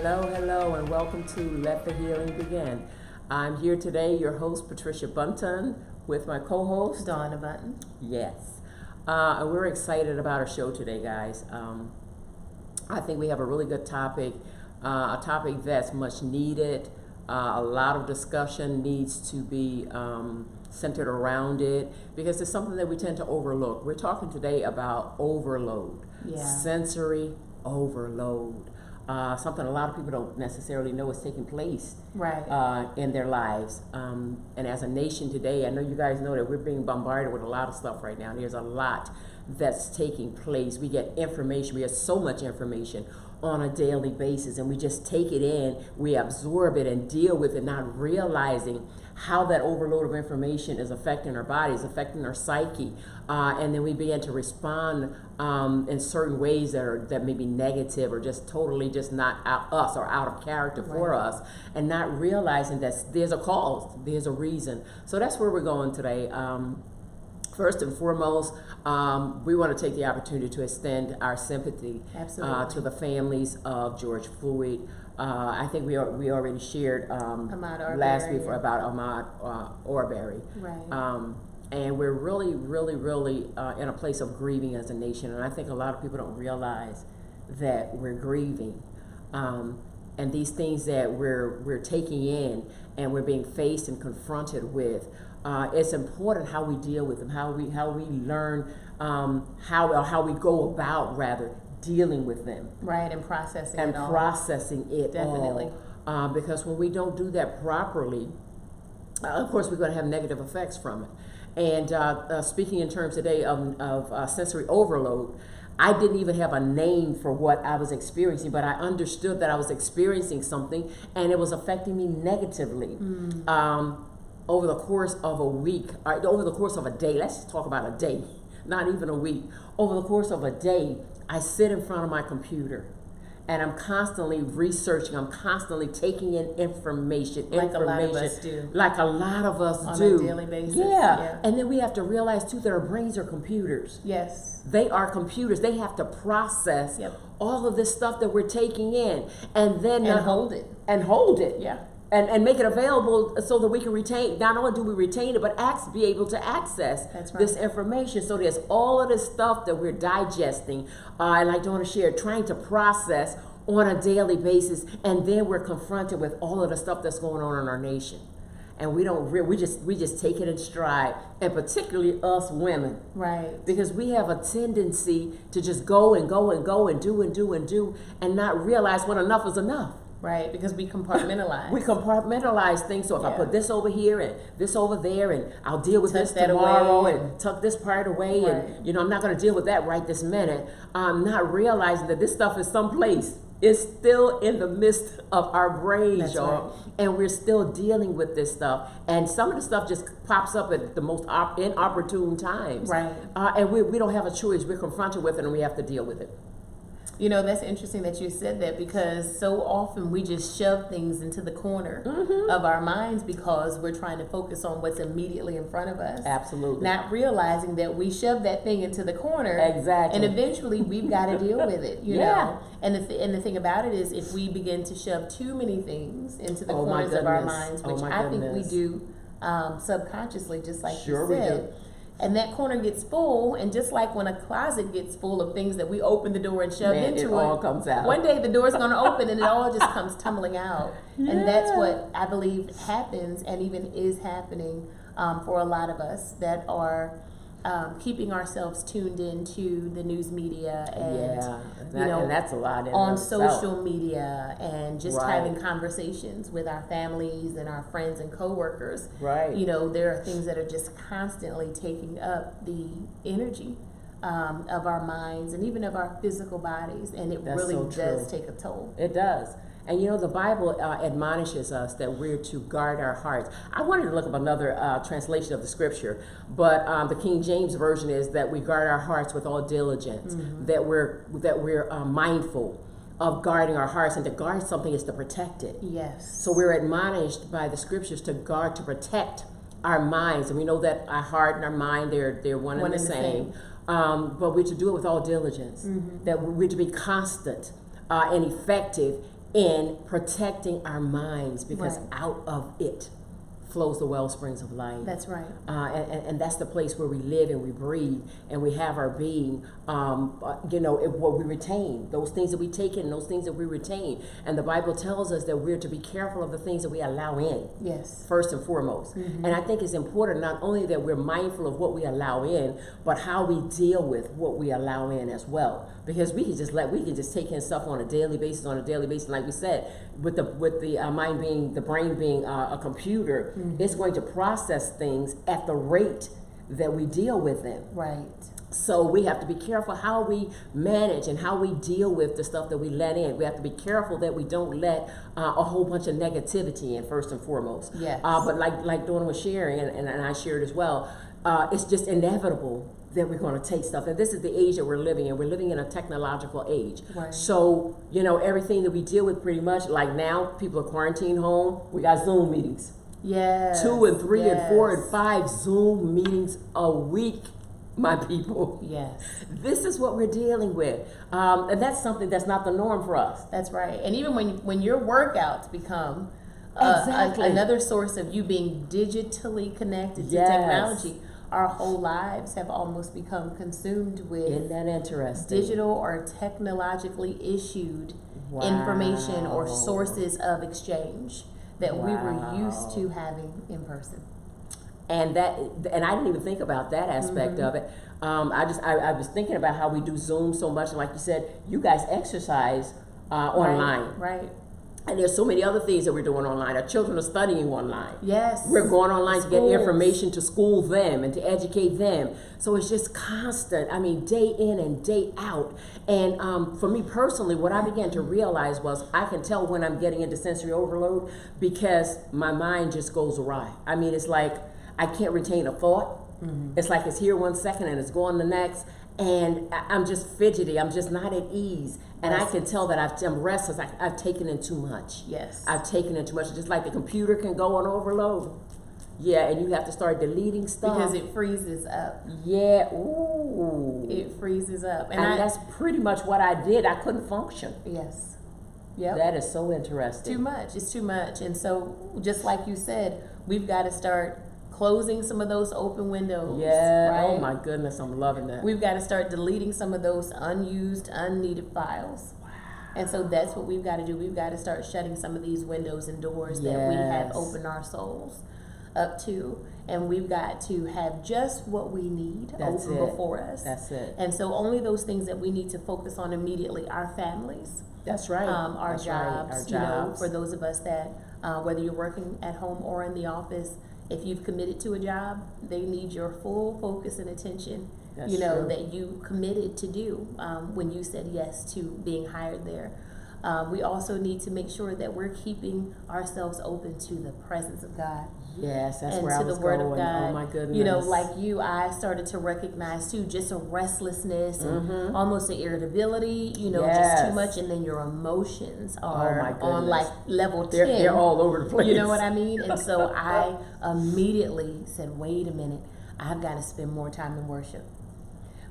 Hello, and welcome to Let the Healing Begin. I'm here today, your host, Patricia Bunton, with my co-host, Bunton. Yes. And we're excited about our show today, guys. I think we have a really good topic, a topic that's much needed. A lot of discussion needs to be centered around it because it's something that we tend to overlook. We're talking today about overload, sensory overload. Something a lot of people don't necessarily know is taking place in their lives. And as a nation today, I know you guys know that we're being bombarded with a lot of stuff right now. There's a lot that's taking place. We get information. We have so much information on a daily basis, and we just take it in, we absorb it and deal with it, not realizing how that overload of information is affecting our bodies, affecting our psyche, and then we begin to respond in certain ways that may be negative or just totally just not us or out of character for us, and not realizing that there's a cause, there's a reason. So that's where we're going today. First and foremost, we want to take the opportunity to extend our sympathy to the families of George Floyd. I think we already shared last week about Ahmaud Arbery. And we're really in a place of grieving as a nation. And I think a lot of people don't realize that we're grieving. And these things that we're taking in and we're being faced and confronted with, it's important how we deal with them, how we learn how we go about dealing with them, and processing it definitely all. Because when we don't do that properly, of course we're going to have negative effects from it. And speaking in terms today of sensory overload, I didn't even have a name for what I was experiencing, but I understood that I was experiencing something and it was affecting me negatively. Over the course of a week, over the course of a day, let's just talk about a day, not even a week. Over the course of a day, I sit in front of my computer and I'm constantly researching, I'm constantly taking in information. Like a lot of us do. Like a lot of us on do. On a daily basis. Yeah. And then we have to realize too that our brains are computers. Yes. They are computers. They have to process all of this stuff that we're taking in and then hold it. And hold it. Yeah. And make it available so that we can retain, not only do we retain it, but be able to access this information. So there's all of this stuff that we're digesting, and like Donna shared, trying to process on a daily basis, and then we're confronted with all of the stuff that's going on in our nation. And we don't we just take it in stride, and particularly us women, because we have a tendency to just go and do and not realize when enough is enough. Because we compartmentalize. We compartmentalize things. So if I put this over here and this over there, and I'll deal with this tomorrow and tuck this part away, and I'm not going to deal with that right this minute. I'm not realizing that this stuff is someplace. It's still in the midst of our brains, y'all, and we're still dealing with this stuff. And some of the stuff just pops up at the most inopportune times, and we don't have a choice. We're confronted with it, and we have to deal with it. That's interesting that you said that, because so often we just shove things into the corner of our minds because we're trying to focus on what's immediately in front of us. Absolutely. Not realizing that we shove that thing into the corner. Exactly. And eventually we've got to deal with it, you know. And the thing about it is, if we begin to shove too many things into the corners of our minds, which I think we do subconsciously, just like you said. And that corner gets full, and just like when a closet gets full of things that we open the door and shove into it all comes out. One day the door's going to open and it all just comes tumbling out. And that's what I believe happens, and even is happening for a lot of us that are keeping ourselves tuned into the news media and and that's a lot on social media, and just having conversations with our families and our friends and coworkers. There are things that are just constantly taking up the energy of our minds and even of our physical bodies, and it really does take a toll. It does. And the Bible admonishes us that we're to guard our hearts. I wanted to look up another translation of the scripture, but the King James Version is that we guard our hearts with all diligence, that we're mindful of guarding our hearts, and to guard something is to protect it. Yes. So we're admonished by the scriptures to guard, to protect our minds, and we know that our heart and our mind, they're one and the same. But we're to do it with all diligence, that we're to be constant and effective in protecting our minds, because out of it flows the well springs of life. That's right. And that's the place where we live and we breathe and we have our being. What we retain, those things that we take in, those things that we retain. And the Bible tells us that we're to be careful of the things that we allow in. Yes. First and foremost. And I think it's important not only that we're mindful of what we allow in, but how we deal with what we allow in as well. Because we can just take in stuff on a daily basis, like we said, with the mind being, the brain being a computer. It's going to process things at the rate that we deal with them. Right. So we have to be careful how we manage and how we deal with the stuff that we let in. We have to be careful that we don't let a whole bunch of negativity in, first and foremost. Yes. But like Dawn was sharing, and I shared as well, it's just inevitable that we're going to take stuff. And this is the age that we're living in. We're living in a technological age. Right. So, everything that we deal with pretty much, like now, people are quarantined home. We got Zoom meetings. Yes. 2 and 3 and 4 and 5 Zoom meetings a week, my people. Yes. This is what we're dealing with. And that's something that's not the norm for us. That's right. And even when your workouts become Exactly. another source of you being digitally connected to technology, our whole lives have almost become consumed with Isn't that interesting? digital or technologically issued information or sources of exchange that we were used to having in person. And I didn't even think about that aspect of it. I was thinking about how we do Zoom so much, and like you said, you guys exercise online. Right. And there's so many other things that we're doing online. Our children are studying online. Yes. We're going online to get information to school them and to educate them. So it's just constant, day in and day out. And for me personally, what I began to realize was I can tell when I'm getting into sensory overload because my mind just goes awry. It's like I can't retain a thought. It's like it's here 1 second and it's gone the next. And I'm just fidgety. I'm just not at ease. And I can tell that I'm restless. I've taken in too much. Yes. I've taken in too much. Just like the computer can go on overload. Yeah, and you have to start deleting stuff. Because it freezes up. Yeah, ooh. It freezes up. And that's pretty much what I did. I couldn't function. Yes. Yep. That is so interesting. Too much. It's too much. And so, just like you said, we've got to start closing some of those open windows. Yeah. Right? Oh my goodness, I'm loving that. We've got to start deleting some of those unused, unneeded files. Wow. And so that's what we've got to do. We've got to start shutting some of these windows and doors that we have opened our souls up to. And we've got to have just what we need open before us. That's it. And so only those things that we need to focus on immediately, our families. That's right. Our jobs. For those of us that, whether you're working at home or in the office, if you've committed to a job, they need your full focus and attention. That's true. That you committed to do when you said yes to being hired there. We also need to make sure that we're keeping ourselves open to the presence of God. Yes, that's where I was the Word going. Of God. Oh my goodness. Like you, I started to recognize too just a restlessness and almost an irritability. Just too much, and then your emotions are on like level 10. They're all over the place. You know what I mean? And so I immediately said, "Wait a minute, I've got to spend more time in worship."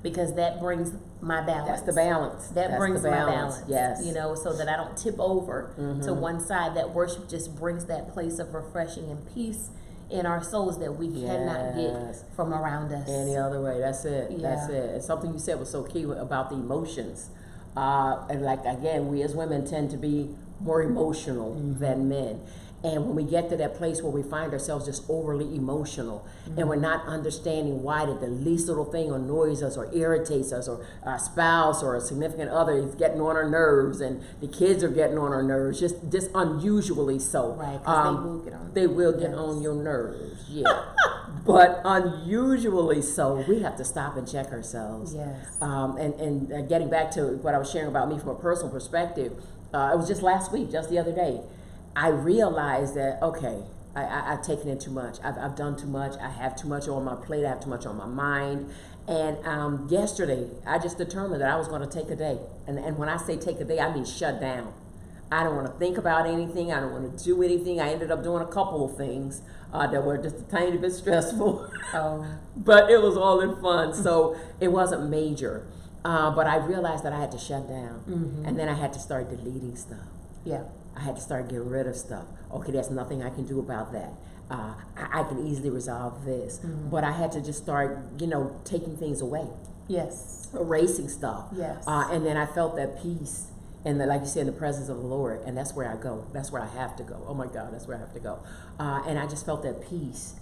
Because that brings my balance. That's the balance. That brings my balance. Yes. So that I don't tip over to one side. That worship just brings that place of refreshing and peace in our souls that we cannot get from around us. Any other way. That's it. Yeah. That's it. And something you said was so key about the emotions. And like, again, we as women tend to be more emotional than men. And when we get to that place where we find ourselves just overly emotional and we're not understanding why that the least little thing annoys us or irritates us, or our spouse or a significant other is getting on our nerves, and the kids are getting on our nerves, just unusually so. Right, because they will get on your nerves, yeah. But unusually so, we have to stop and check ourselves. Yes. And getting back to what I was sharing about me from a personal perspective, it was just last week, just the other day, I realized that, okay, I've taken in too much. I've done too much. I have too much on my plate. I have too much on my mind. And yesterday, I just determined that I was going to take a day. And when I say take a day, I mean shut down. I don't want to think about anything. I don't want to do anything. I ended up doing a couple of things that were just a tiny bit stressful. But it was all in fun. So it wasn't major. But I realized that I had to shut down. And then I had to start deleting stuff. Yeah. I had to start getting rid of stuff. Okay, there's nothing I can do about that. I can easily resolve this. But I had to just start, taking things away. Yes. Erasing stuff. Yes. And then I felt that peace. And like you said, in the presence of the Lord. And that's where I go. That's where I have to go. Oh my God, that's where I have to go. And I just felt that peace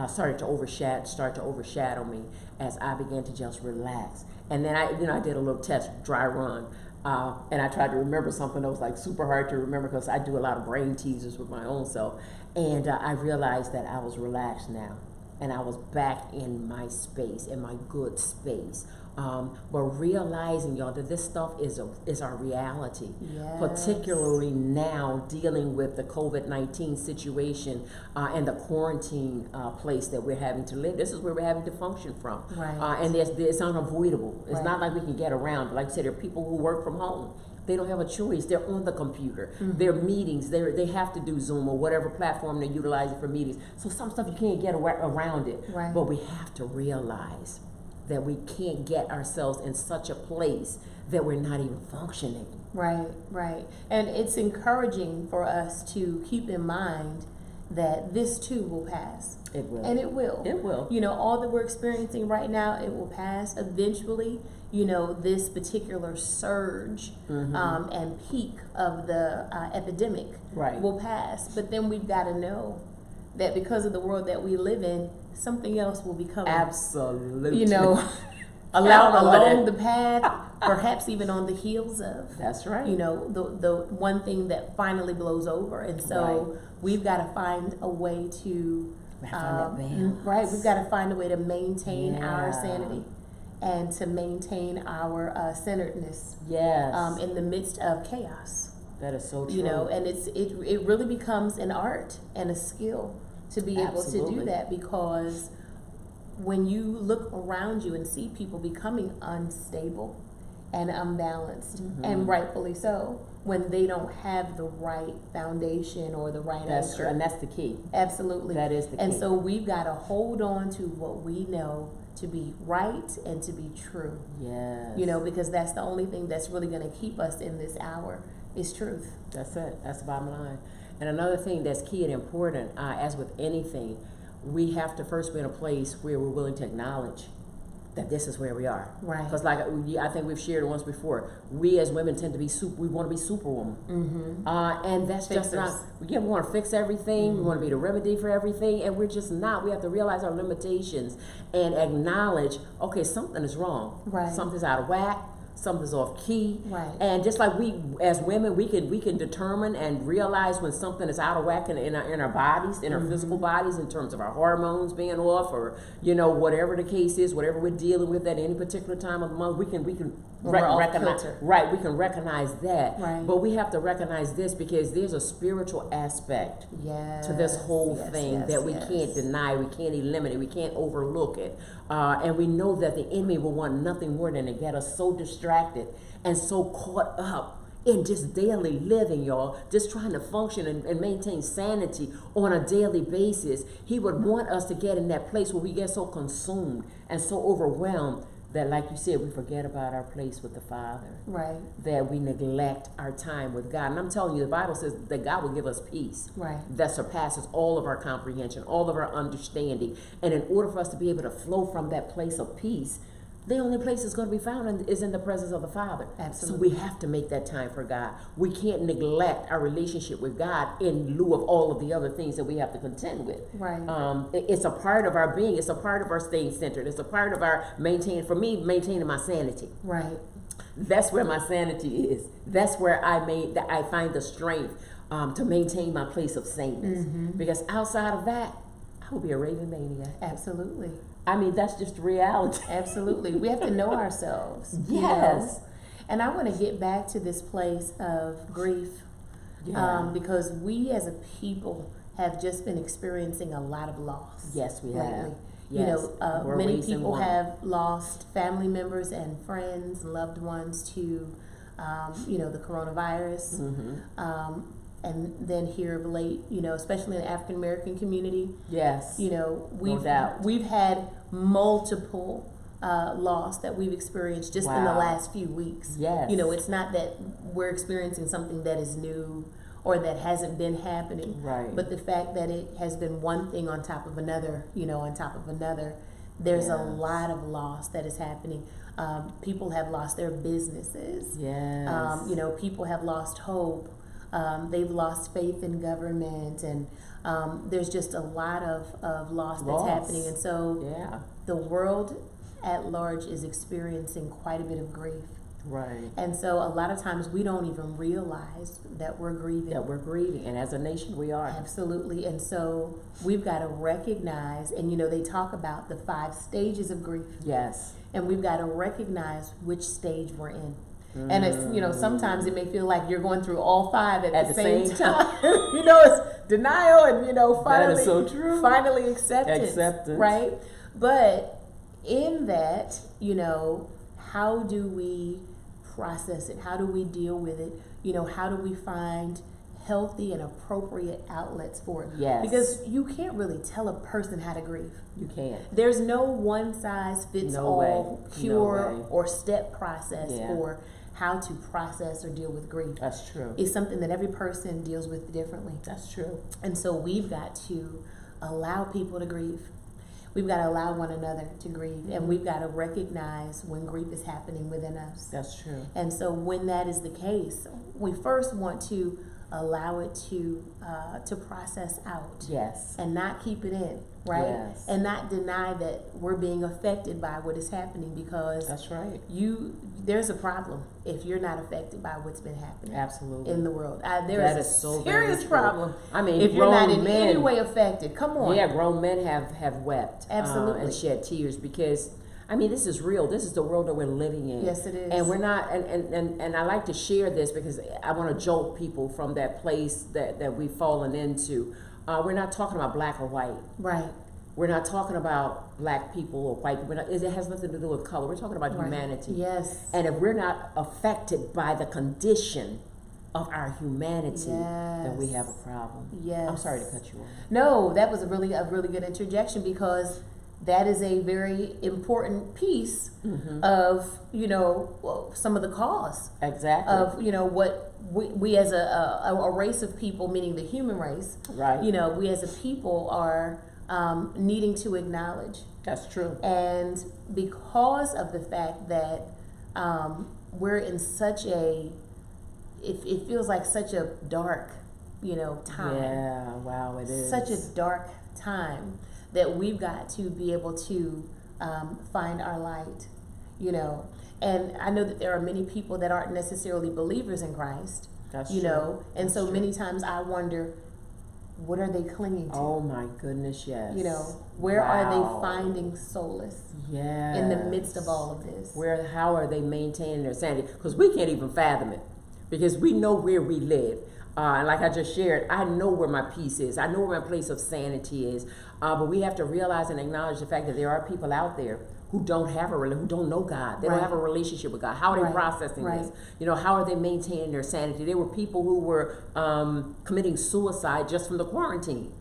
started to overshadow me as I began to just relax. And then I did a little test dry run. And I tried to remember something that was like super hard to remember because I do a lot of brain teasers with my own self. And I realized that I was relaxed now. And I was back in my space, in my good space. But realizing, y'all, that this stuff is our reality. Yes. Particularly now dealing with the COVID-19 situation and the quarantine place that we're having to live. This is where we're having to function from. Right. And it's unavoidable. It's Right. not like we can get around. Like I said, there are people who work from home. They don't have a choice. They're on the computer. Their meetings, they have to do Zoom or whatever platform they're utilizing for meetings. So some stuff you can't get around it. Right. But we have to realize that we can't get ourselves in such a place that we're not even functioning. Right, right. And it's encouraging for us to keep in mind that this too will pass. It will. And it will. It will. All that we're experiencing right now, it will pass. Eventually, this particular surge and peak of the epidemic will pass. But then we've got to know that because of the world that we live in, something else will be coming. Absolutely. Along the path, perhaps even on the heels of. That's right. The one thing that finally blows over. And so we've got to find a way to we've got to find a way to maintain our sanity and to maintain our centeredness. Yes. In the midst of chaos. That is so true. And it really becomes an art and a skill to be able to do that, because when you look around you and see people becoming unstable and unbalanced, and rightfully so, when they don't have the right foundation or the right anchor. And that's the key. Absolutely. That is the key. And so we've got to hold on to what we know to be right and to be true. Yes. Because that's the only thing that's really going to keep us in this hour is truth. That's it. That's the bottom line. And another thing that's key and important, as with anything, we have to first be in a place where we're willing to acknowledge that this is where we are. Right. Because I think we've shared once before, we as women tend to be we want to be superwoman. And that's Fixers. just not, we want to fix everything, we want to be the remedy for everything, and we're just not. We have to realize our limitations and acknowledge, okay, something is wrong. Right. Something's out of whack. Something's off key. Right. And just like we as women, we can determine and realize when something is out of whack in our bodies, in our physical bodies, in terms of our hormones being off, or whatever the case is, whatever we're dealing with at any particular time of the month, we can recognize. Right, we can recognize that. Right. But we have to recognize this because there's a spiritual aspect to this whole thing that we can't deny, we can't eliminate, we can't overlook it. And we know that the enemy will want nothing more than to get us so distracted and so caught up in just daily living, y'all, just trying to function and maintain sanity on a daily basis. He would want us to get in that place where we get so consumed and so overwhelmed that, like you said, we forget about our place with the Father. Right. That we neglect our time with God. And I'm telling you, the Bible says that God will give us peace. Right. That surpasses all of our comprehension, all of our understanding. And in order for us to be able to flow from that place of peace, the only place it's going to be found is in the presence of the Father. Absolutely. So we have to make that time for God. We can't neglect our relationship with God in lieu of all of the other things that we have to contend with. Right. It's a part of our being. It's a part of our staying centered. It's a part of our maintaining my sanity. Right. That's where my sanity is. That's where I find the strength to maintain my place of saneness. Because outside of that, I will be a raving maniac. Absolutely. I mean, that's just reality. Absolutely. We have to know ourselves. Yes. And I want to get back to this place of grief, because we as a people have just been experiencing a lot of loss. Yes, we lately. have. Yes. Many people have lost family members and friends, loved ones to, the coronavirus. And then here of late, especially in the African American community. Yes. We've had multiple loss that we've experienced just in the last few weeks. Yes. It's not that we're experiencing something that is new or that hasn't been happening. Right. But the fact that it has been one thing on top of another, on top of another, there's a lot of loss that is happening. People have lost their businesses. Yes. People have lost hope. They've lost faith in government, and there's just a lot of loss that's happening. And so the world at large is experiencing quite a bit of grief. Right. And so a lot of times we don't even realize that we're grieving. And as a nation we are. Absolutely. And so we've got to recognize, and they talk about the 5 stages of grief. Yes. And we've got to recognize which stage we're in. And it's, sometimes it may feel like you're going through all 5 at the same time. It's denial and, finally, that is so true. Finally acceptance. Right? But in that, how do we process it? How do we deal with it? How do we find healthy and appropriate outlets for it? Yes. Because you can't really tell a person how to grieve. You can't. There's no one size fits all cure or step process for how to process or deal with grief. That's true. It's something that every person deals with differently. That's true. And so we've got to allow people to grieve. We've got to allow one another to grieve, and we've got to recognize when grief is happening within us. That's true. And so when that is the case, we first want to allow it to process out. Yes. And not keep it in, right? Yes. And not deny that we're being affected by what is happening, because that's right. There's a problem if you're not affected by what's been happening. Absolutely. In the world. There is a so serious problem. I mean, if you're not in any way affected. Come on. Yeah, grown men have wept. Absolutely. And shed tears, because this is real. This is the world that we're living in. Yes, it is. And we're not, and I like to share this because I want to jolt people from that place that we've fallen into. We're not talking about black or white. Right. We're not talking about black people or white people. It has nothing to do with color. We're talking about humanity. Yes. And if we're not affected by the condition of our humanity, then we have a problem. Yes. I'm sorry to cut you off. No, that was a really good interjection, because that is a very important piece of, some of the cause. Exactly. Of, what we as a race of people, meaning the human race, right? We as a people are needing to acknowledge. That's true. And because of the fact that we're in such it feels like such a dark, time. Yeah, wow, it is. Such a dark time that we've got to be able to find our light, And I know that there are many people that aren't necessarily believers in Christ. That's true. And so many times I wonder, what are they clinging to? Oh my goodness, yes. Where are they finding solace? Yes. In the midst of all of this. How are they maintaining their sanity? Because we can't even fathom it, because we know where we live. And like I just shared, I know where my peace is. I know where my place of sanity is. But we have to realize and acknowledge the fact that there are people out there who don't have who don't know God. They don't have a relationship with God. How are they processing this? How are they maintaining their sanity? There were people who were committing suicide just from the quarantine.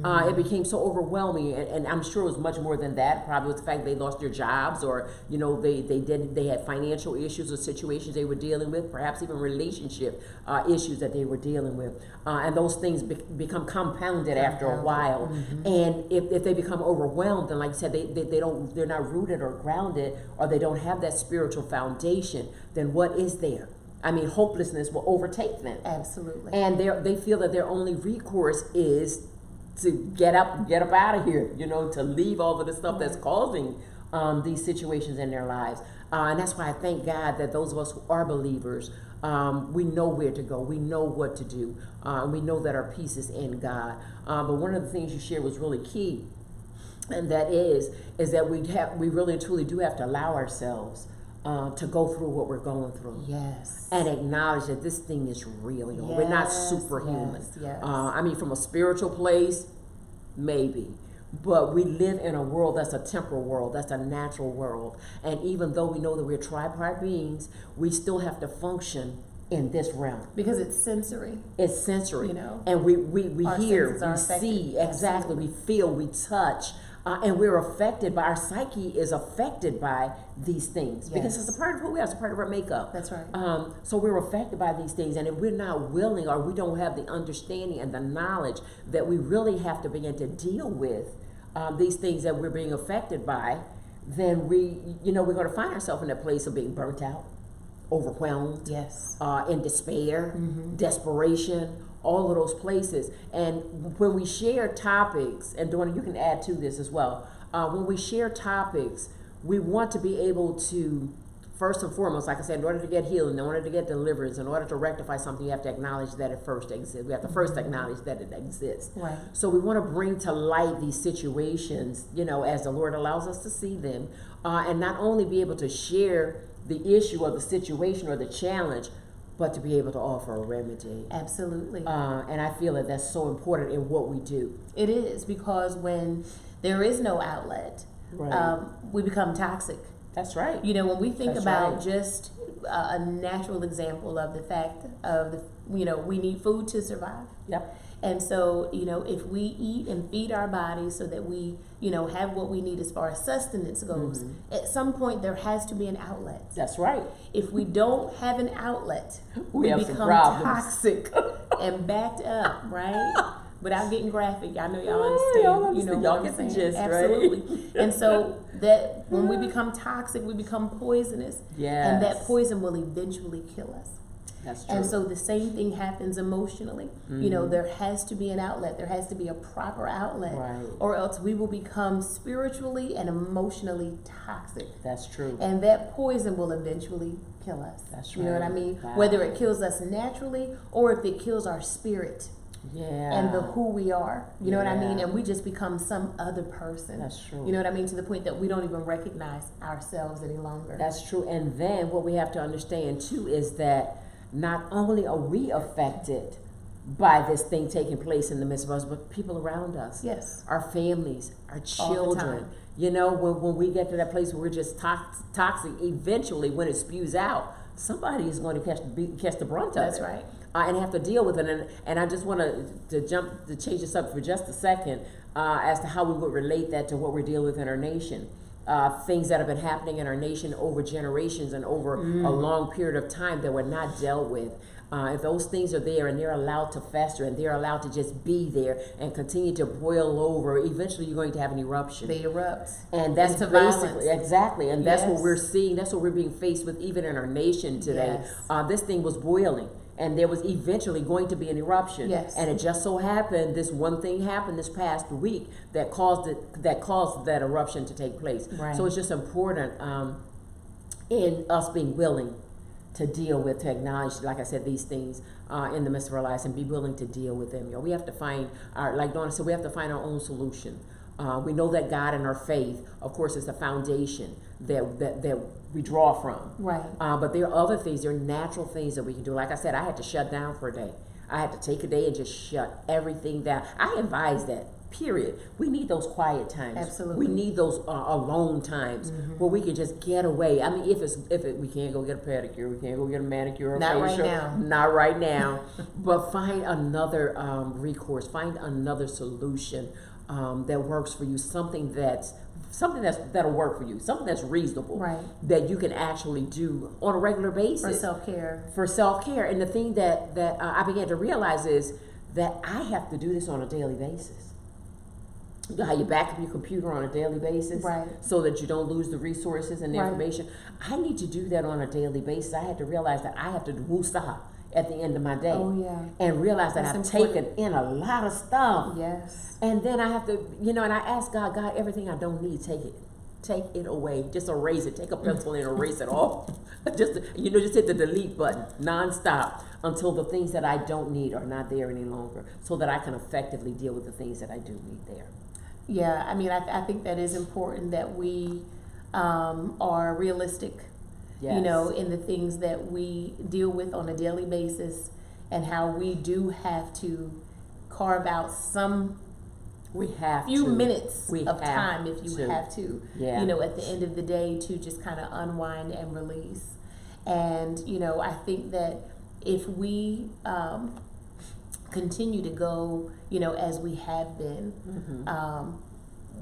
It became so overwhelming, and I'm sure it was much more than that. Probably was the fact they lost their jobs, or they had financial issues or situations they were dealing with, perhaps even relationship issues that they were dealing with, and those things become compounded after a while. And if they become overwhelmed, and like you said, they're not rooted or grounded, or they don't have that spiritual foundation, then what is there? Hopelessness will overtake them. Absolutely. And they feel that their only recourse is to get up out of here, to leave all of the stuff that's causing these situations in their lives. And that's why I thank God that those of us who are believers, we know where to go. We know what to do. And we know that our peace is in God. But one of the things you shared was really key. And that is that we really and truly do have to allow ourselves to go through what we're going through. Yes. And acknowledge that this thing is real. We're not superhuman. Yes. From a spiritual place, maybe. But we live in a world that's a temporal world, that's a natural world. And even though we know that we're tripartite beings, we still have to function in this realm. Because it's sensory. It's sensory. And we hear, we see, exactly, Absolutely. we feel, we touch. And we're affected by, our psyche is affected by these things because it's a part of who we are, it's a part of our makeup. That's right. So we're affected by these things, and if we're not willing or we don't have the understanding and the knowledge that we really have to begin to deal with these things that we're being affected by, then we're going to find ourselves in that place of being burnt out, overwhelmed, in despair, desperation, all of those places. And when we share topics, and Donna, you can add to this as well, when we share topics, we want to be able to, first and foremost, like I said, in order to get healing, in order to get deliverance, in order to rectify something, you have to acknowledge that it first exists. We have to first acknowledge that it exists. Right. So we want to bring to light these situations, as the Lord allows us to see them, and not only be able to share the issue or the situation or the challenge, but to be able to offer a remedy. Absolutely. And I feel that that's so important in what we do. It is, because when there is no outlet, we become toxic. That's right. When we think about just a natural example of the fact of we need food to survive. Yep. And so, if we eat and feed our bodies so that we, have what we need as far as sustenance goes, at some point there has to be an outlet. That's right. If we don't have an outlet, we become toxic and backed up, right? Without getting graphic, I know y'all understand. Y'all get the gist, absolutely. Right? And so that when we become toxic, we become poisonous. Yes. And that poison will eventually kill us. That's true. And so the same thing happens emotionally. There has to be an outlet. There has to be a proper outlet. Right. Or else we will become spiritually and emotionally toxic. That's true. And that poison will eventually kill us. That's right. You know what I mean? Wow. Whether it kills us naturally or if it kills our spirit. And the who we are. You know what I mean? And we just become some other person. That's true. You know what I mean? To the point that we don't even recognize ourselves any longer. That's true. And then what we have to understand too is that not only are we affected by this thing taking place in the midst of us, but people around us. Yes. Our families, our children. When we get to that place where we're just toxic, eventually when it spews out, somebody is going to catch the brunt of it. That's right. And have to deal with it. And I just want to change this up for just a second as to how we would relate that to what we're dealing with in our nation. Things that have been happening in our nation over generations and over a long period of time that were not dealt with. If those things are there and they're allowed to fester and they're allowed to just be there and continue to boil over, eventually you're going to have an eruption. They erupt. And that's into basically, violence. exactly, and that's what we're seeing, that's what we're being faced with even in our nation today. Yes. This thing was boiling. And there was eventually going to be an eruption. Yes. And it just so happened, this one thing happened this past week that caused that eruption to take place. Right. So it's just important in us being willing to deal with, to acknowledge, like I said, these things in the midst of our lives and be willing to deal with them. We have to find like Donna said, we have to find our own solution. We know that God and our faith, of course, is the foundation that we draw from. Right. But there are other things, there are natural things that we can do. Like I said, I had to shut down for a day. I had to take a day and just shut everything down. I advise that, period. We need those quiet times. Absolutely. We need those alone times where we can just get away. I mean, if we can't go get a pedicure, we can't go get a manicure or Not facial. right now. Not right now. But find another recourse, find another solution that works for you, something that'll work for you, something that's reasonable, right, that you can actually do on a regular basis for self-care. And the thing that I began to realize is that I have to do this on a daily basis. You know how you back up your computer on a daily basis, right, so that you don't lose the resources and the right, information. I need to do that on a daily basis. I had to realize that I have to woosah at the end of my day. Oh, yeah. And realize that I've taken in a lot of stuff. Yes. And then I have to, and I ask God, everything I don't need, take it away. Just erase it. Take a pencil and erase it off. Just hit the delete button nonstop until the things that I don't need are not there any longer, so that I can effectively deal with the things that I do need there. Yeah, I mean, I think that is important that we are realistic. Yes. In the things that we deal with on a daily basis, and how we do have to carve out some few minutes of time, if you have to, at the end of the day, to just kind of unwind and release. And, I think that if we continue to go, as we have been,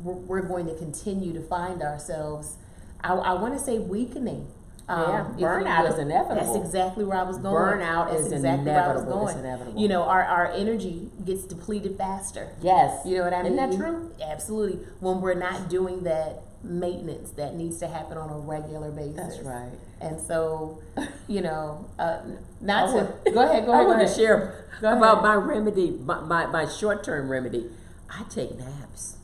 we're going to continue to find ourselves, I want to say, weakening. Burnout is inevitable. That's exactly where I was going. Burnout is inevitable. It's inevitable. You know, our energy gets depleted faster. Yes. You know what I mean? Isn't that true? Absolutely. When we're not doing that maintenance that needs to happen on a regular basis. That's right. And so, you know, go ahead. I want to share about my remedy, my short-term remedy. I take naps.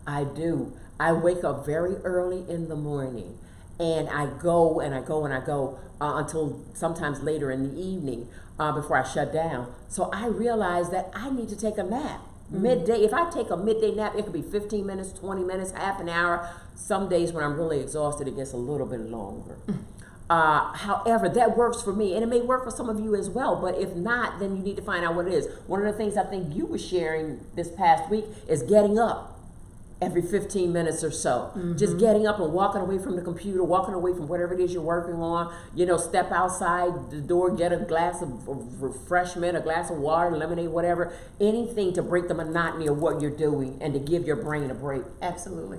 I do. I wake up very early in the morning. And I go until sometimes later in the evening before I shut down. So I realize that I need to take a nap. Midday, if I take a midday nap, it could be 15 minutes, 20 minutes, half an hour. Some days when I'm really exhausted, it gets a little bit longer. However, that works for me, and it may work for some of you as well. But if not, then you need to find out what it is. One of the things I think you were sharing this past week is getting up every 15 minutes or so. Just getting up and walking away from the computer, walking away from whatever it is you're working on. You know, step outside the door, get a glass of refreshment, a glass of water, lemonade, whatever. Anything to break the monotony of what you're doing and to give your brain a break. Absolutely.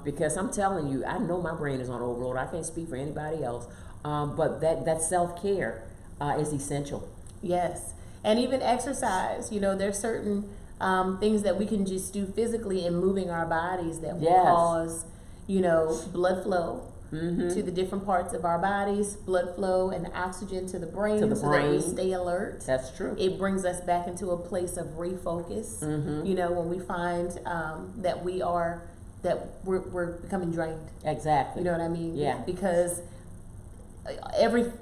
Because I'm telling you, I know my brain is on overload. I can't speak for anybody else. But that self-care is essential. Yes. And even exercise. You know, there's certain things that we can just do physically in moving our bodies that will cause, you know, blood flow to the different parts of our bodies, blood flow and oxygen to the brain, so that we stay alert. That's true. It brings us back into a place of refocus. You know, when we find that we're becoming drained. Exactly. You know what I mean? Yeah. Because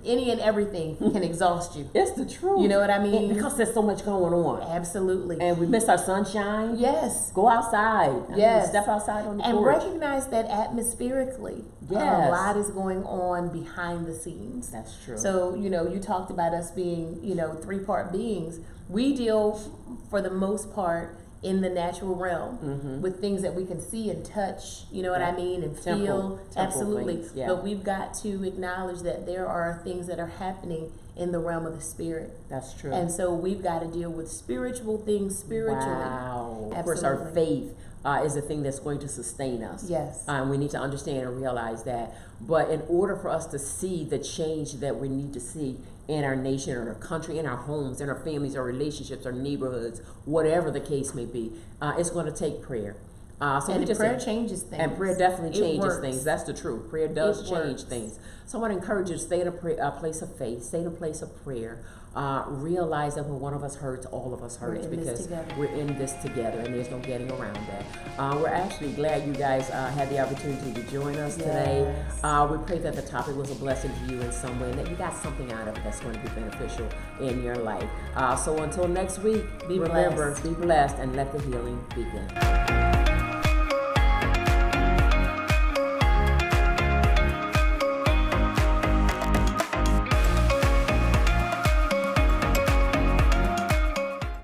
any and everything can exhaust you. It's the truth. You know what I mean? Because there's so much going on. Absolutely. And we miss our sunshine. Yes. Go outside. Yes. Step outside on the and porch. recognize that atmospherically, yes, a lot is going on behind the scenes. That's true. So, you know, you talked about us being, you know, 3-part beings. We deal, for the most part, in the natural realm with things that we can see and touch, you know what I mean, and feel. Absolutely. Things, yeah. But we've got to acknowledge that there are things that are happening in the realm of the spirit. That's true. And so we've got to deal with spiritual things spiritually. Wow. Absolutely. Of course, our faith is the thing that's going to sustain us. Yes. We need to understand and realize that. But in order for us to see the change that we need to see in our nation, in our country, in our homes, in our families, our relationships, our neighborhoods, whatever the case may be, it's going to take prayer. And prayer changes things. And prayer definitely changes things. That's the truth. Prayer does change things. So I want to encourage you to stay in a place of faith, stay in a place of prayer. Realize that when one of us hurts, all of us hurts, because we're in this together, and there's no getting around that. We're actually glad you guys had the opportunity to join us today. We pray that the topic was a blessing to you in some way, and that you got something out of it that's going to be beneficial in your life. So until next week, remember, be blessed, and let the healing begin.